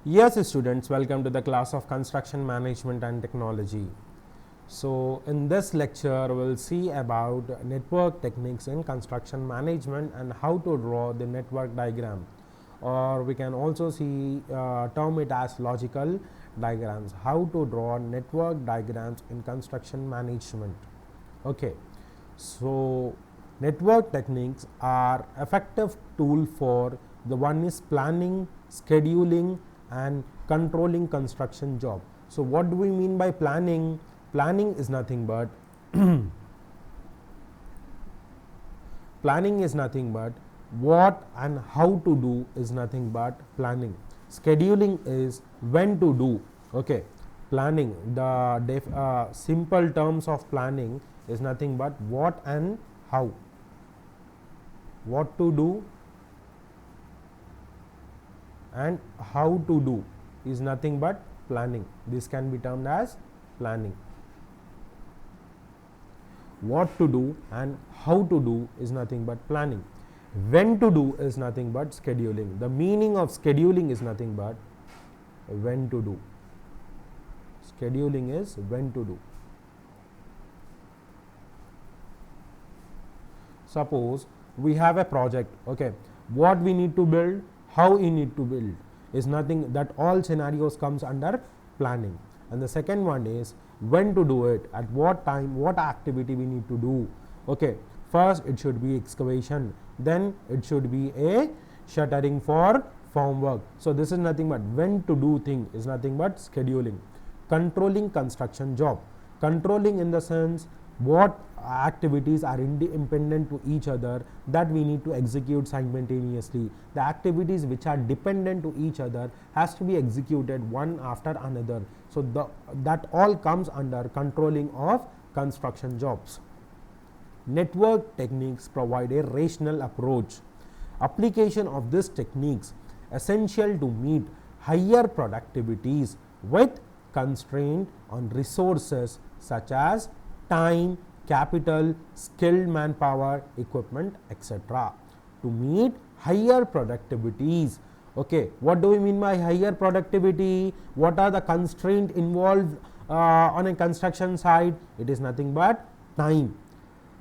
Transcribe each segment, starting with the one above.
Yes, students, welcome to the class of Construction Management and Technology. So, in this lecture, we'll see about network techniques in construction management and how to draw the network diagram, or we can also see term it as logical diagrams. How to draw network diagrams in construction management. Okay, so network techniques are effective tool for the one is planning, scheduling, and controlling construction job. So what do we mean by planning? Planning is nothing but planning is nothing but what and how to do is nothing but planning. Scheduling is when to do. Okay, planning, the simple terms of planning is nothing but what and how. What to do and how to do is nothing but planning. This can be termed as planning. What to do and how to do is nothing but planning. When to do is nothing but scheduling. The meaning of scheduling is nothing but when to do. Scheduling is when to do. Suppose we have a project, okay, what we need to build, how we need to build is nothing, that all scenarios comes under planning. And the second one is when to do it, at what time, what activity we need to do. Okay, first it should be excavation, then it should be a shuttering for formwork. So this is nothing but when to do thing is nothing but scheduling. Controlling construction job, controlling in the sense what activities are independent to each other that we need to execute simultaneously. The activities which are dependent to each other has to be executed one after another. So that all comes under controlling of construction jobs. Network techniques provide a rational approach. Application of these techniques essential to meet higher productivities with constraint on resources such as time, capital, skilled manpower, equipment, etc. To meet higher productivities. Okay, what do we mean by higher productivity? What are the constraints involved on a construction site? It is nothing but time.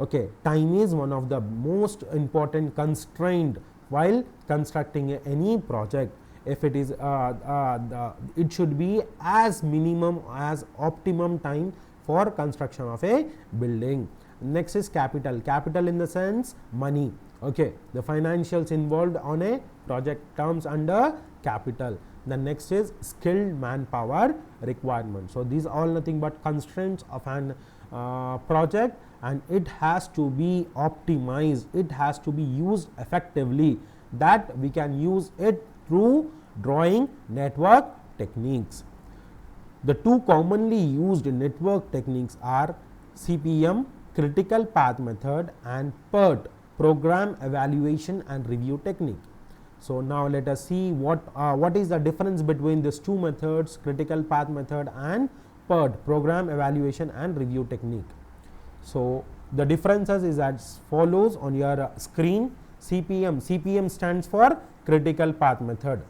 Okay, time is one of the most important constraint while constructing any project. If it is it should be as minimum as optimum time for construction of a building. Next is capital. Capital in the sense money. Okay, the financials involved on a project comes under capital. The next is skilled manpower requirement. So these are all nothing but constraints of an project, and it has to be optimized, it has to be used effectively, that we can use it through drawing network techniques. The two commonly used network techniques are CPM, critical path method, and PERT, program evaluation and review technique. So now let us see what is the difference between these two methods, critical path method and PERT, program evaluation and review technique. So the differences is as follows on your screen. CPM stands for critical path method.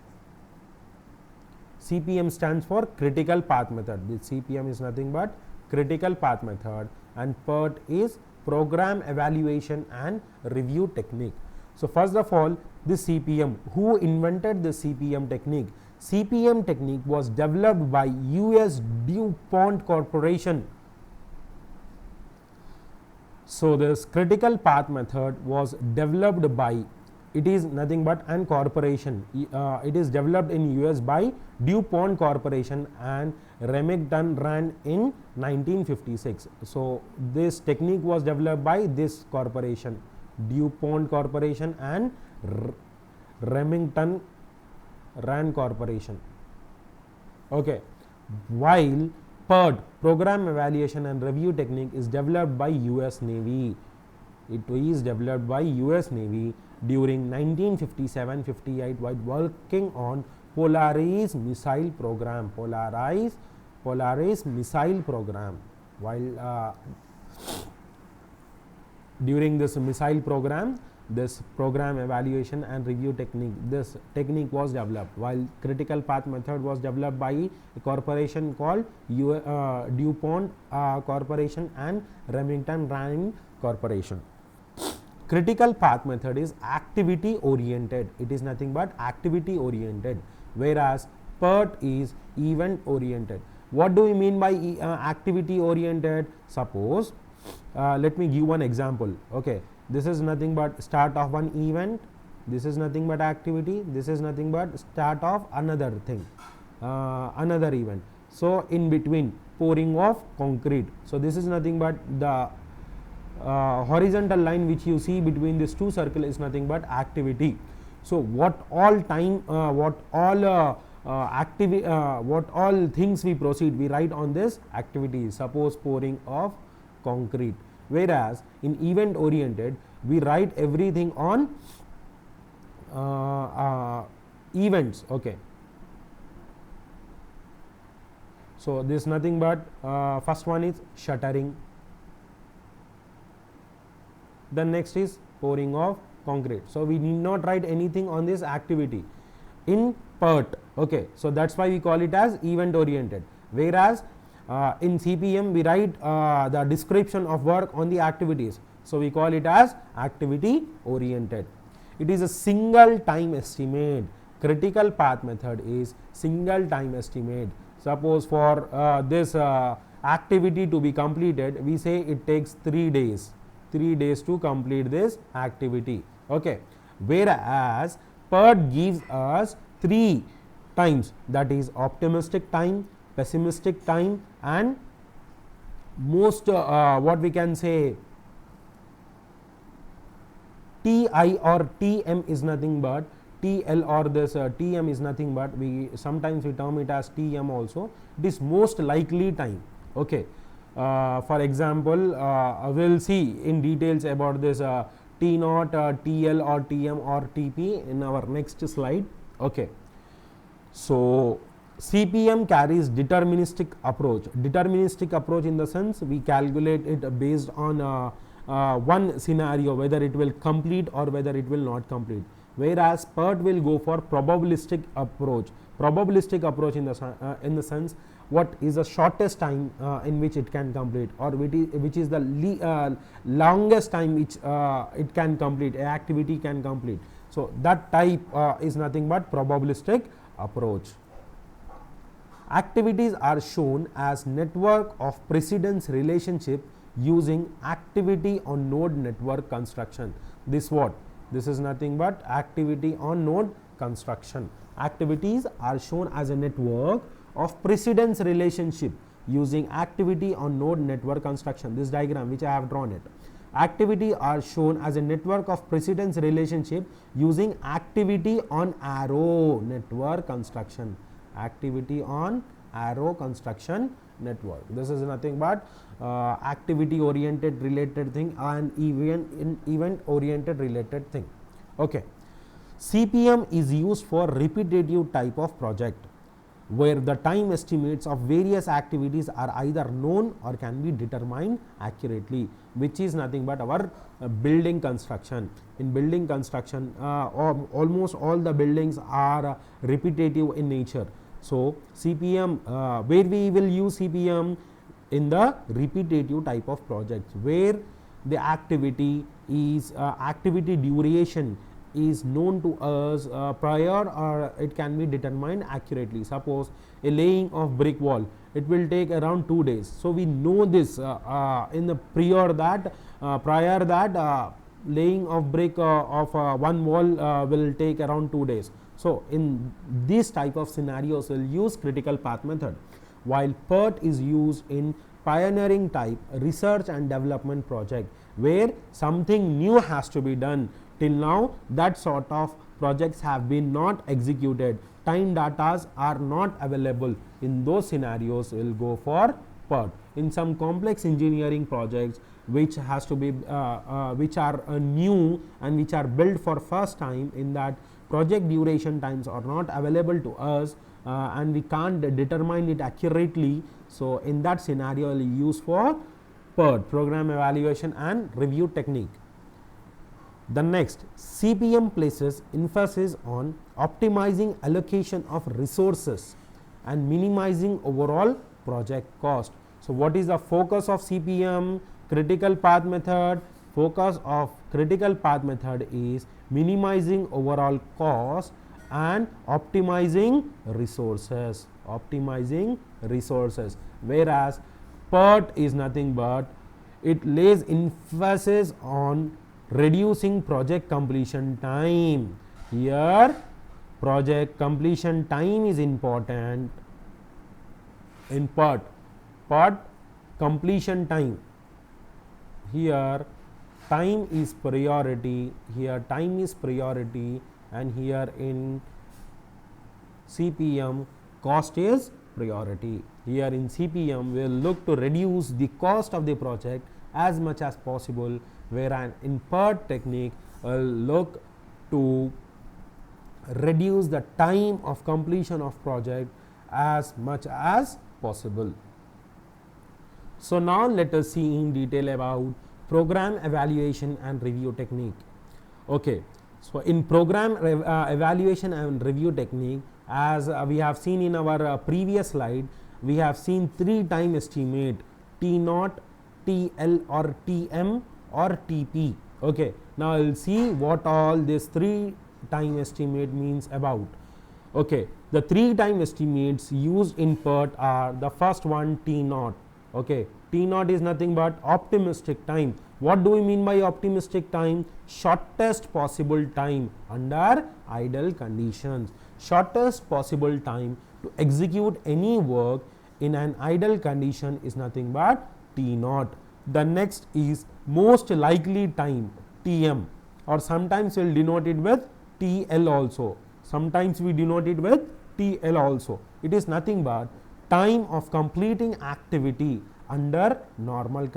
CPM stands for critical path method. This CPM is nothing but critical path method, and PERT is program evaluation and review technique. So first of all, this CPM, who invented the CPM technique? CPM technique was developed by US DuPont Corporation. So this critical path method was developed by, it is nothing but an corporation. It is developed in US by DuPont Corporation, and Remington Rand in 1956. So this technique was developed by this corporation, DuPont Corporation and Remington Rand Corporation. Okay, while PERT, program evaluation and review technique, is developed by US Navy. It is developed by US Navy during 1957-58 while working on Polaris missile program. Polaris missile program. While during this missile program, this program evaluation and review technique. This technique was developed, while critical path method was developed by a corporation called DuPont Corporation and Remington Rand Corporation. Critical path method is activity oriented. It is nothing but activity oriented, whereas PERT is event oriented. What do we mean by activity oriented? Suppose let me give one example. Okay, this is nothing but start of one event, this is nothing but activity, this is nothing but start of another thing, another event. So in between, pouring of concrete. So this is nothing but the horizontal line which you see between these two circles is nothing but activity. So what all time, what all things we proceed, we write on this activity. Suppose pouring of concrete, whereas in event oriented we write everything on events. Okay, so this nothing but first one is shuttering, then next is pouring of concrete. So we need not write anything on this activity in PERT. Okay, so that's why we call it as event oriented, whereas in CPM we write the description of work on the activities, so we call it as activity oriented. It is a single time estimate. Critical path method is single time estimate. Suppose for this activity to be completed, we say it takes 3 days, 3 days to complete this activity. Okay, whereas PERT gives us 3 times, that is optimistic time, pessimistic time, and most what we can say TI or TM is nothing but TL, or this TM is nothing but we sometimes we term it as TM also. It is most likely time. Okay, for example, we will see in details about this T naught, TL or TM or TP in our next slide. Okay, so CPM carries deterministic approach. Deterministic approach in the sense we calculate it based on one scenario, whether it will complete or whether it will not complete, whereas PERT will go for probabilistic approach. Probabilistic approach in the sense what is the shortest time in which it can complete, or which is the longest time which it can complete, a activity can complete. So that type is nothing but probabilistic approach. Activities are shown as network of precedence relationship using activity on node network construction. This what? This is nothing but activity on node construction. Activities are shown as a network of precedence relationship using activity on node network construction. This diagram which I have drawn it. Activity are shown as a network of precedence relationship using activity on arrow network construction. Activity on arrow construction network. This is nothing but activity oriented related thing and event oriented related thing. Okay. CPM is used for repetitive type of project where the time estimates of various activities are either known or can be determined accurately, which is nothing but our building construction. In building construction, almost all the buildings are repetitive in nature. So CPM, where we will use CPM in the repetitive type of projects where the activity is activity duration is known to us prior, or it can be determined accurately. Suppose a laying of brick wall, it will take around 2 days. So we know this in the prior that laying of brick of one wall will take around 2 days. So in this type of scenarios we'll use critical path method, while PERT is used in pioneering type research and development project where something new has to be done. Till now that sort of projects have been not executed, time datas are not available. In those scenarios we'll go for PERT. In some complex engineering projects which has to be which are new and which are built for first time, in that project duration times are not available to us and we can't determine it accurately. So in that scenario we'll use for PERT, program evaluation and review technique. The next, CPM places emphasis on optimizing allocation of resources and minimizing overall project cost. So, what is the focus of CPM? Critical path method. Focus of critical path method is minimizing overall cost and optimizing resources. Optimizing resources. Whereas PERT is nothing but it lays emphasis on reducing project completion time. Here project completion time is important in PERT. PERT completion time. Here time is priority, here time is priority, and here in CPM cost is priority. Here in CPM we will look to reduce the cost of the project as much as possible, whereas in PERT technique we will look to reduce the time of completion of project as much as possible. So, now let us see in detail about program evaluation and review technique. Okay. So, in program evaluation and review technique, as we have seen in our previous slide, we have seen 3 time estimate: T naught, TL or TM or TP. Okay. Now, we will see what all this 3 time estimate means about. Okay. The 3 time estimates used in PERT are: the first one, T naught. Okay. T naught is nothing but optimistic time. What do we mean by optimistic time? Shortest possible time under ideal conditions. Shortest possible time to execute any work in an ideal condition is nothing but T naught. The next is most likely time, TM, or sometimes we will denote it with TL also. Sometimes we denote it with TL also. It is nothing but time of completing activity under normal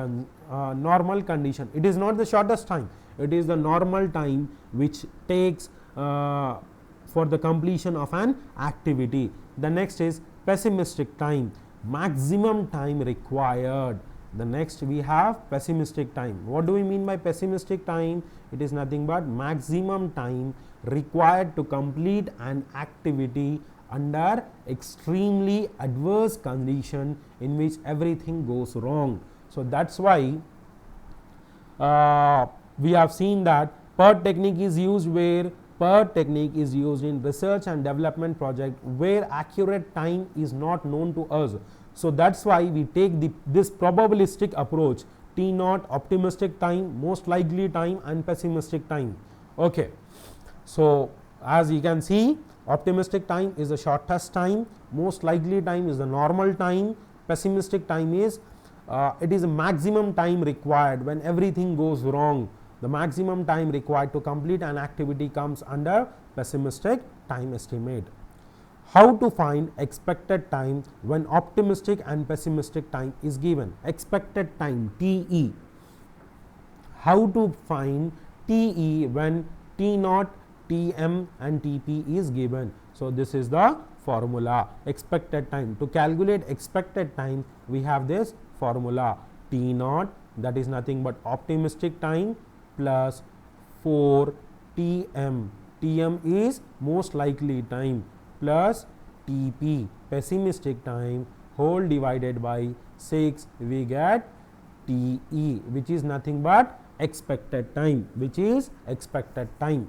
condition. It is not the shortest time, it is the normal time which takes for the completion of an activity. The next is pessimistic time, maximum time required. The next we have pessimistic time. What do we mean by pessimistic time? It is nothing but maximum time required to complete an activity under extremely adverse condition in which everything goes wrong. So, that is why we have seen that PERT technique is used where PERT technique is used in research and development project where accurate time is not known to us. So, that is why we take this probabilistic approach: T naught, optimistic time, most likely time, and pessimistic time. Okay. So, as you can see, optimistic time is the shortest time, most likely time is the normal time, pessimistic time is it is a maximum time required when everything goes wrong. The maximum time required to complete an activity comes under pessimistic time estimate. How to find expected time when optimistic and pessimistic time is given? Expected time, TE. How to find TE when T naught, TM and TP is given? So, this is the formula: expected time. To calculate expected time, we have this formula: T naught, that is nothing but optimistic time, plus 4 TM. TM is most likely time, plus TP, pessimistic time, whole divided by 6, we get TE, which is nothing but expected time, which is expected time.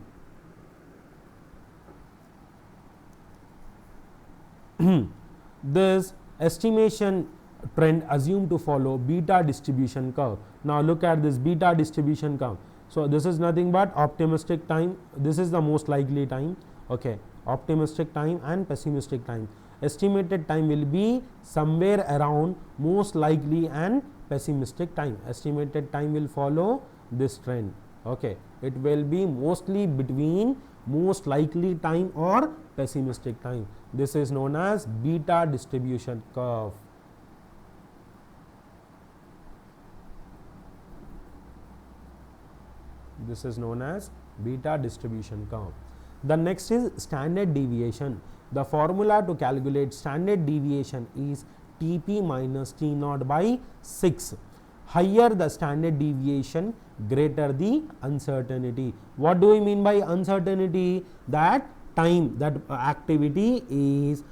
This estimation trend assumed to follow beta distribution curve. Now, look at this beta distribution curve. So, this is nothing but optimistic time, this is the most likely time, okay, optimistic time and pessimistic time. Estimated time will be somewhere around most likely and pessimistic time. Estimated time will follow this trend, okay. It will be mostly between most likely time or pessimistic time. This is known as beta distribution curve. This is known as beta distribution curve. The next is standard deviation. The formula to calculate standard deviation is Tp minus T naught by 6. higher the standard deviation, greater the uncertainty. What do we mean by uncertainty? That time, that activity is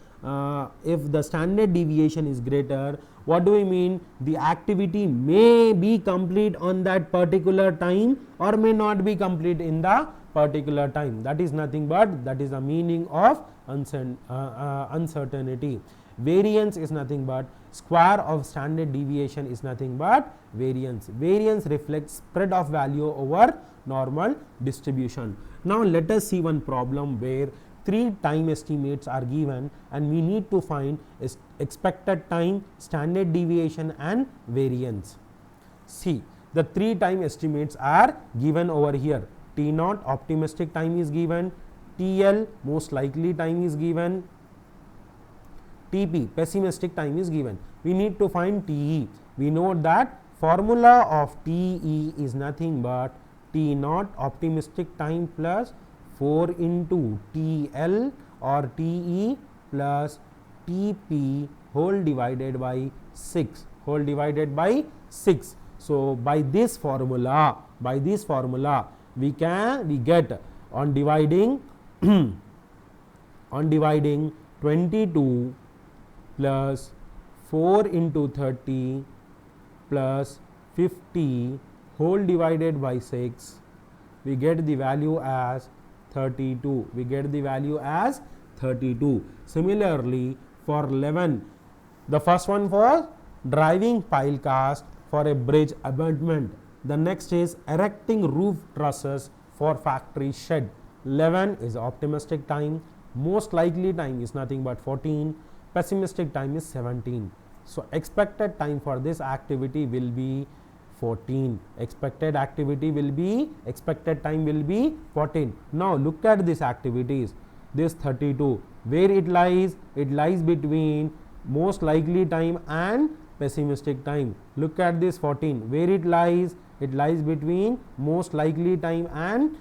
if the standard deviation is greater, what do we mean? The activity may be complete on that particular time or may not be complete in the particular time. That is nothing but that is the meaning of uncertainty. Variance is nothing but square of standard deviation is nothing but variance. Variance reflects spread of value over normal distribution. Now let us see one problem where 3 time estimates are given and we need to find expected time, standard deviation and variance. See, the 3 time estimates are given over here. T naught optimistic time is given, TL most likely time is given, TP pessimistic time is given. We need to find TE. We know that formula of TE is nothing but T naught optimistic time plus 4 into TL or TE plus TP whole divided by 6 whole divided by 6. So, by this formula we get on dividing on dividing 22 plus 4 into 30 plus 50 whole divided by 6, we get the value as 32. We get the value as 32. Similarly, for 11, the first one for driving pile cast for a bridge abutment. The next is erecting roof trusses for factory shed. 11 is optimistic time. Most likely time is nothing but 14. Pessimistic time is 17. So, expected time for this activity will be 14. Expected time will be 14. Now, look at these activities. This 32, where it lies? It lies between most likely time and pessimistic time. Look at this 14, where it lies? It lies between most likely time and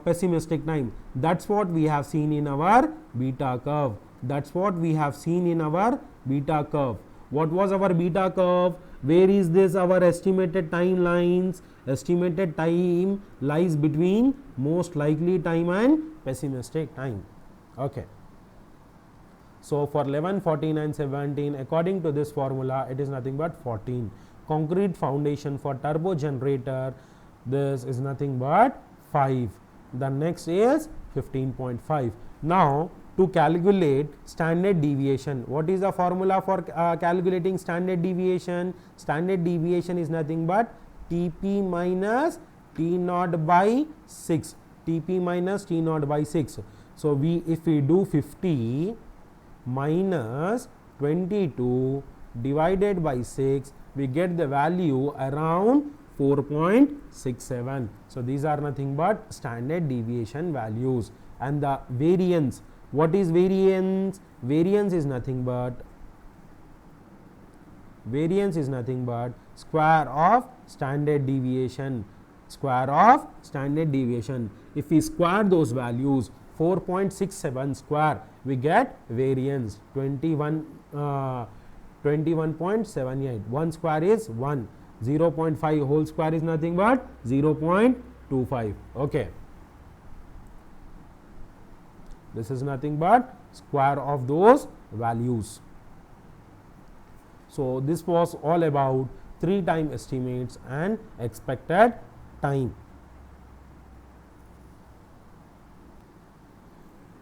pessimistic time. That's what we have seen in our beta curve. What was our beta curve? Where is this our estimated timelines? Estimated time lies between most likely time and pessimistic time. Okay. So, for 11, 14 and 17, according to this formula, it is nothing but 14. Concrete foundation for turbo generator, this is nothing but 5. The next is 15.5. Now, to calculate standard deviation, what is the formula for calculating standard deviation? Standard deviation is nothing but Tp minus T naught by 6. Tp minus T naught by 6. So, if we do 50 minus 22 divided by 6, we get the value around 4.67. So, these are nothing but standard deviation values. And the variance, what is variance? Variance is nothing but square of standard deviation. If we square those values, 4.67 square, we get variance 21.78. 1 square is 1. 0.5 whole square is nothing but 0.25. Okay. This is nothing but square of those values. So, this was all about 3 time estimates and expected time.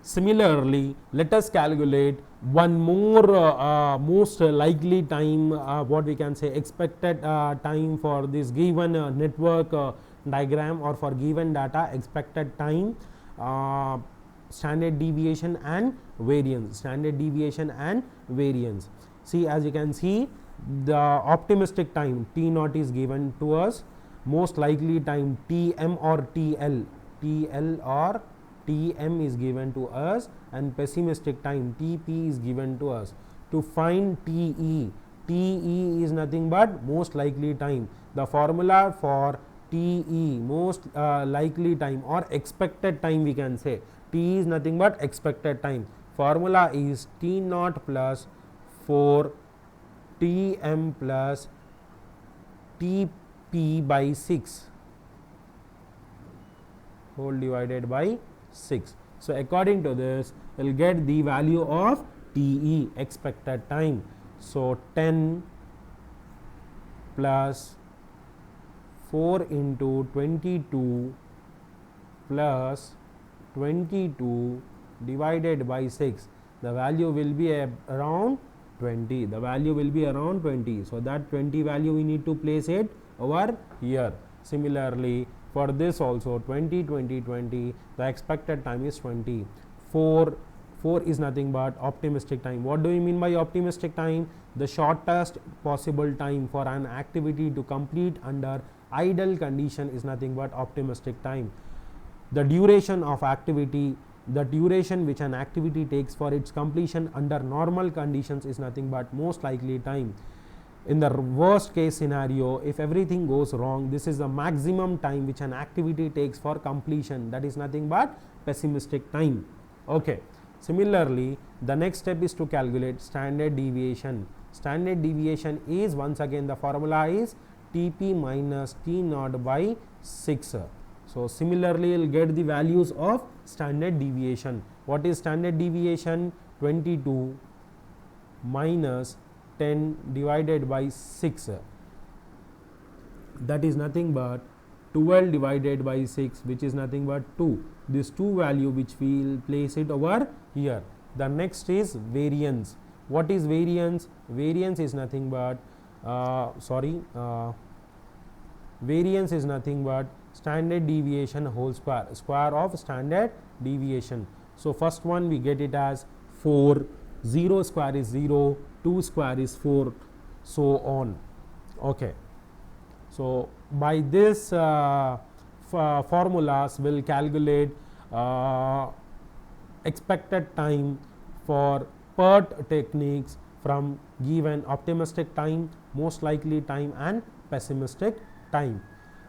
Similarly, let us calculate one more most likely time, what we can say expected time for this given network diagram or for given data, expected time, standard deviation and variance. See, as you can see, the optimistic time T naught is given to us, most likely time Tm or TL or Tm is given to us, and pessimistic time Tp is given to us. To find Te is nothing but most likely time. The formula for Te, most likely time or expected time, we can say T is nothing but expected time. Formula is T naught plus 4 Tm plus TP by 6 whole divided by 6. So according to this, we'll get the value of TE, expected time. So 10 plus 4 into 22 plus 22 divided by 6, the value will be around 20. The value will be around 20. So that 20 value we need to place it over here. Similarly, for this also 20, 20, 20, the expected time is 20. 4 is nothing but optimistic time. What do we mean by optimistic time? The shortest possible time for an activity to complete under idle condition is nothing but optimistic time. The duration of activity, the duration which an activity takes for its completion under normal conditions is nothing but most likely time. In the worst case scenario, if everything goes wrong, this is the maximum time which an activity takes for completion, that is nothing but pessimistic time. Okay. Similarly, the next step is to calculate standard deviation. Standard deviation is, once again the formula is Tp minus T naught by 6. So similarly, you will get the values of standard deviation. What is standard deviation? 22 minus 10 divided by 6, that is nothing but 12 divided by 6, which is nothing but 2. This 2 value which we will place it over here. The next is variance. What is variance? Variance is nothing but variance is nothing but standard deviation whole square, square of standard deviation. So first one we get it as 4, 0 square is 0, 2 square is 4, so on. Okay. So by this formulas will calculate expected time for PERT techniques from given optimistic time, most likely time and pessimistic time.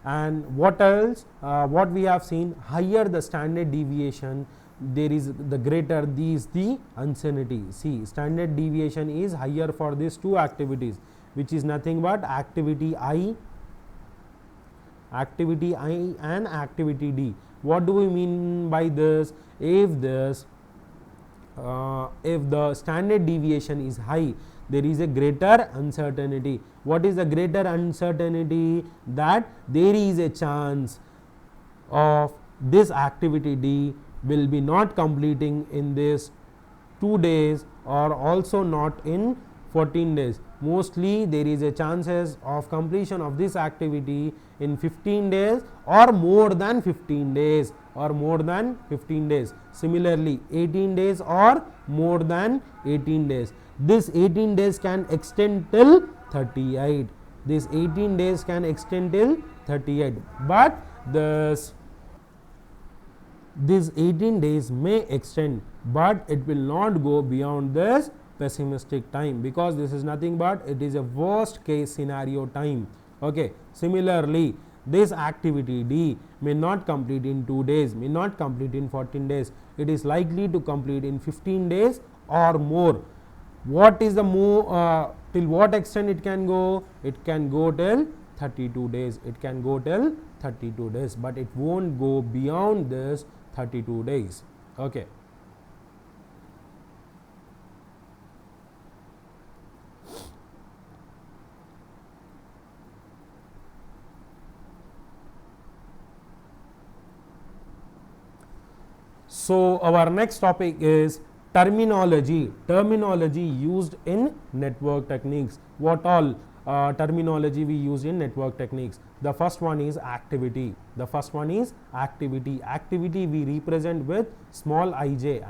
And what else? What we have seen, higher the standard deviation, there is the greater the uncertainty. See, standard deviation is higher for these two activities, which is nothing but activity I and activity D. What do we mean by this? If the standard deviation is high, there is a greater uncertainty. What is the greater uncertainty? That there is a chance of this activity D will be not completing in this 2 days or also not in 14 days. Mostly there is a chances of completion of this activity in 15 days or more than 15 days Similarly, 18 days or more than 18 days. This 18 days can extend till 38. This 18 days can extend till 38. But this 18 days may extend, but it will not go beyond this pessimistic time, because this is nothing but it is a worst case scenario time. Okay. Similarly, this activity D may not complete in 2 days, may not complete in 14 days. It is likely to complete in 15 days or more. What is the more till what extent it can go? It can go till 32 days. It can go till 32 days, but it won't go beyond this 32 days. Okay. So our next topic is terminology used in network techniques. What all terminology we use in network techniques? The first one is activity. Activity we represent with small ij.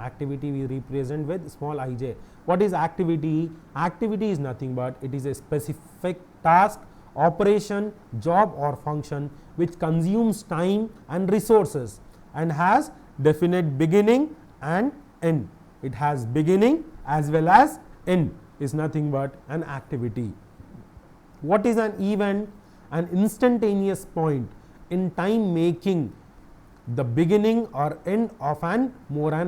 What is activity? Activity is nothing but it is a specific task, operation, job or function which consumes time and resources and has definite beginning and end. It has beginning as well as end, is nothing but an activity. What is an event? An instantaneous point in time making the beginning or end of an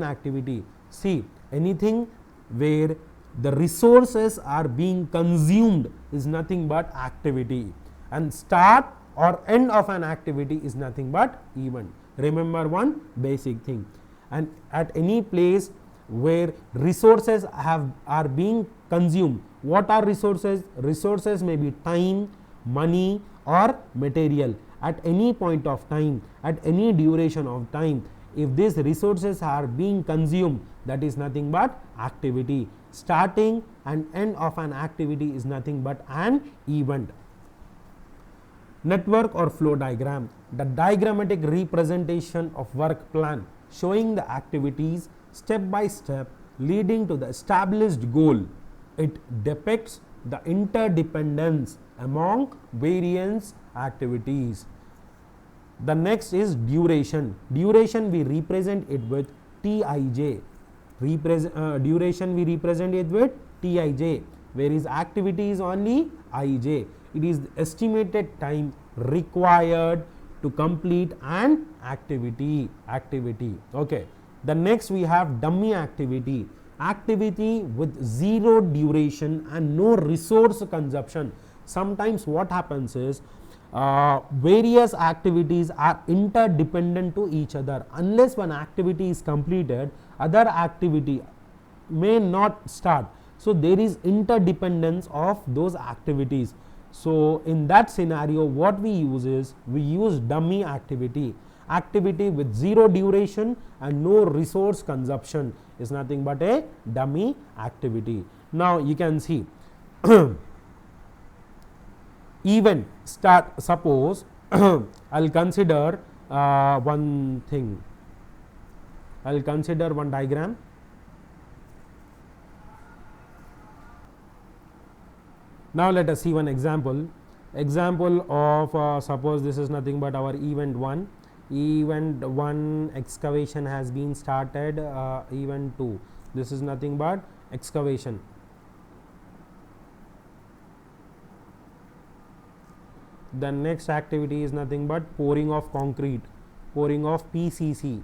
activity. See, anything where the resources are being consumed is nothing but activity. and start or end of an activity is nothing but event. Remember one basic thing. And at any place where resources are being consumed, what are resources? Resources may be time, money or material. At any point of time, at any duration of time, if these resources are being consumed, that is nothing but activity. Starting and end of an activity is nothing but an event. Network or flow diagram, the diagrammatic representation of work plan showing the activities step by step leading to the established goal. It depicts the interdependence among various activities. The next is duration. Duration we represent it with Tij. Duration we represent it with Tij, whereas activity is only Ij. It is the estimated time required to complete an activity. Okay. The next we have dummy activity. Activity with zero duration and no resource consumption. Sometimes what happens is various activities are interdependent to each other. Unless one activity is completed, other activity may not start. So there is interdependence of those activities. So in that scenario, what we use is we use dummy activity. Activity with zero duration and no resource consumption is nothing but a dummy activity. Now you can see event start. Suppose I'll consider one thing. I'll consider one diagram. Now let us see one example. Example of suppose this is nothing but our event 1. Event 1 excavation has been started. Event 2, this is nothing but excavation. The next activity is nothing but pouring of concrete, pouring of PCC.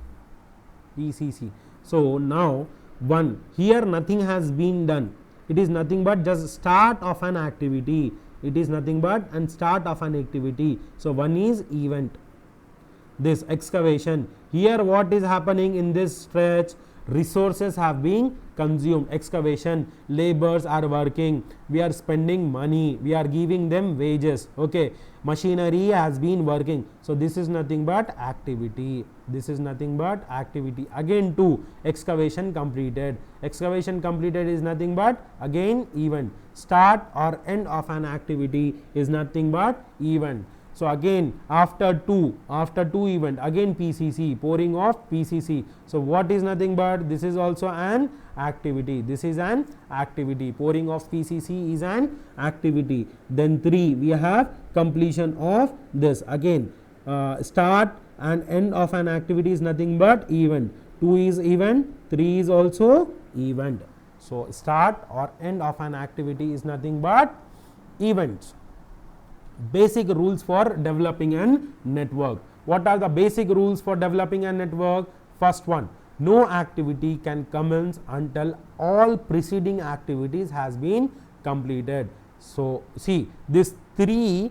So now here nothing has been done. It is nothing but just start of an activity. It is nothing but and start of an activity. So one is event. This excavation, here what is happening in this stretch? Resources have been consumed. Excavation, laborers are working, we are spending money, we are giving them wages. Okay, machinery has been working. So this is nothing but activity. This is nothing but activity. Again 2, excavation completed. Excavation completed is nothing but again event. Start or end of an activity is nothing but event. So again after 2 event, again PCC, pouring of PCC. So what is nothing but this is also an activity. This is an activity. Pouring of PCC is an activity. Then 3 we have completion of this. Again start and end of an activity is nothing but event. 2 is event, 3 is also event. So start or end of an activity is nothing but events. Basic rules for developing a network. What are the basic rules for developing a network? First one, no activity can commence until all preceding activities has been completed. So see, this 3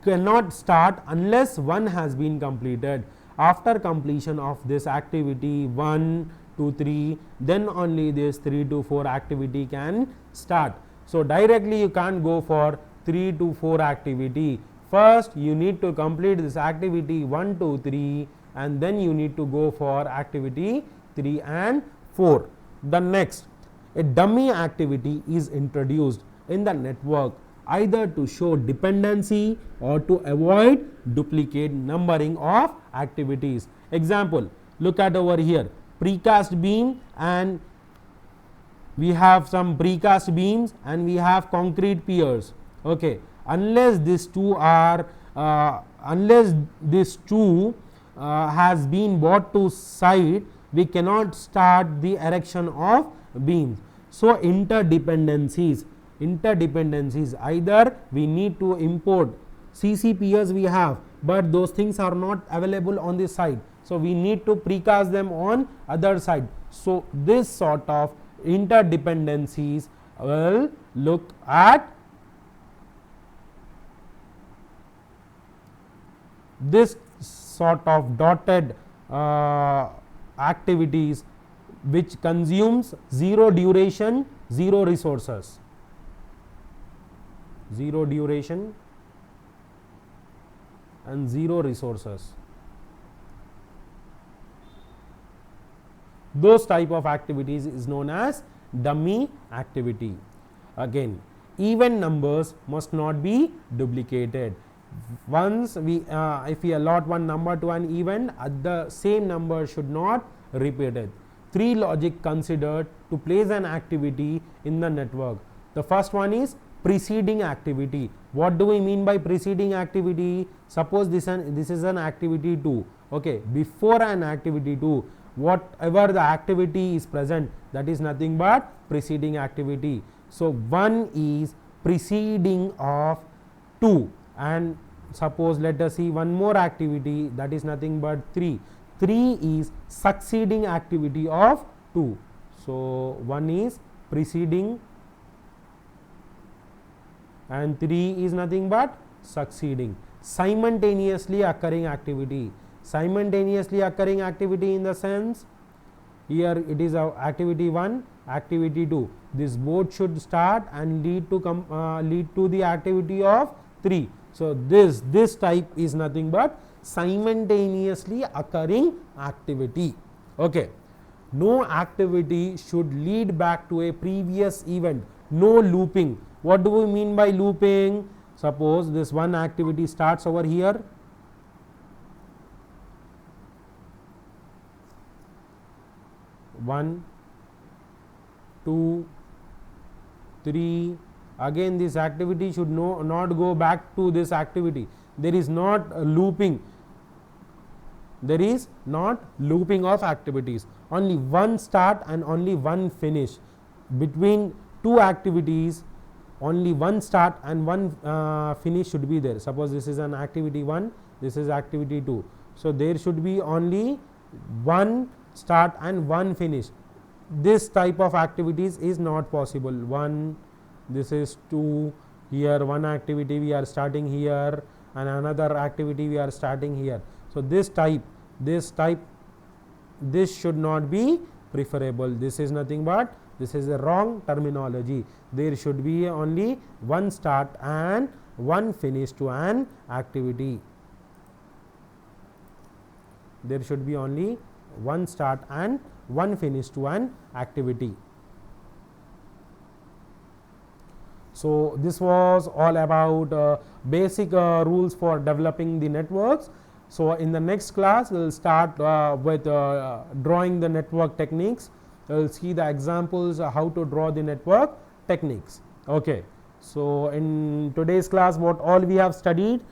cannot start unless one has been completed. After completion of this activity 1 to 3, then only this 3 to 4 activity can start. So directly you can't go for 3 to 4 activity. First you need to complete this activity 1 to 3 and then you need to go for activity 3 and 4. The next, a dummy activity is introduced in the network either to show dependency or to avoid duplicate numbering of activities. Example, look at over here, precast beam, and we have some precast beams and we have concrete piers. Okay, unless these two are has been brought to site, we cannot start the erection of beams. So interdependencies, either we need to import CC piers we have, but those things are not available on this side, so we need to precast them on other side. So this sort of interdependencies will look at this sort of dotted activities which consumes zero duration, zero resources, zero duration and zero resources. Those type of activities is known as dummy activity. Again, even numbers must not be duplicated. Once we if we allot one number to an event, the same number should not repeat it. Three logic considered to place an activity in the network. The first one is preceding activity. What do we mean by preceding activity? Suppose this is an activity 2. Okay, before an activity 2, whatever the activity is present, that is nothing but preceding activity. So 1 is preceding of 2, and suppose let us see one more activity, that is nothing but 3. 3 is succeeding activity of 2. So 1 is preceding and 3 is nothing but succeeding. Simultaneously occurring activity. Simultaneously occurring activity in the sense, here it is activity 1, activity 2. This both should start and lead to the activity of 3. So this type is nothing but simultaneously occurring activity. Okay. No activity should lead back to a previous event. No looping. What do we mean by looping? Suppose this one activity starts over here. One, 2, 3. Again this activity should not go back to this activity. There is not looping. There is not looping of activities. Only one start and only one finish. Between two activities, only one start and one finish should be there. Suppose this is an activity 1, this is activity 2. So there should be only one start and one finish. This type of activities is not possible. 1, this is 2, here one activity we are starting here and another activity we are starting here. So this should not be preferable. This is nothing but, this is a wrong terminology. There should be only one start and one finish to an activity. There should be only one start and one finish to an activity. So this was all about basic rules for developing the networks. So in the next class we will start with drawing the network techniques. We will see the examples how to draw the network techniques. Okay. So in today's class, what all we have studied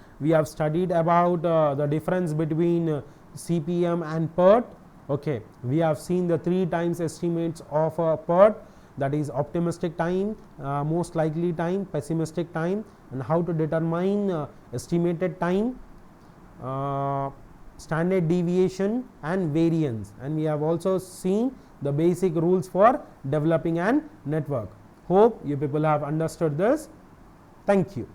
about the difference between CPM and PERT. Okay, we have seen the 3 times estimates of PERT, that is optimistic time, most likely time, pessimistic time, and how to determine estimated time, standard deviation and variance, and we have also seen the basic rules for developing an network. Hope you people have understood this. Thank you.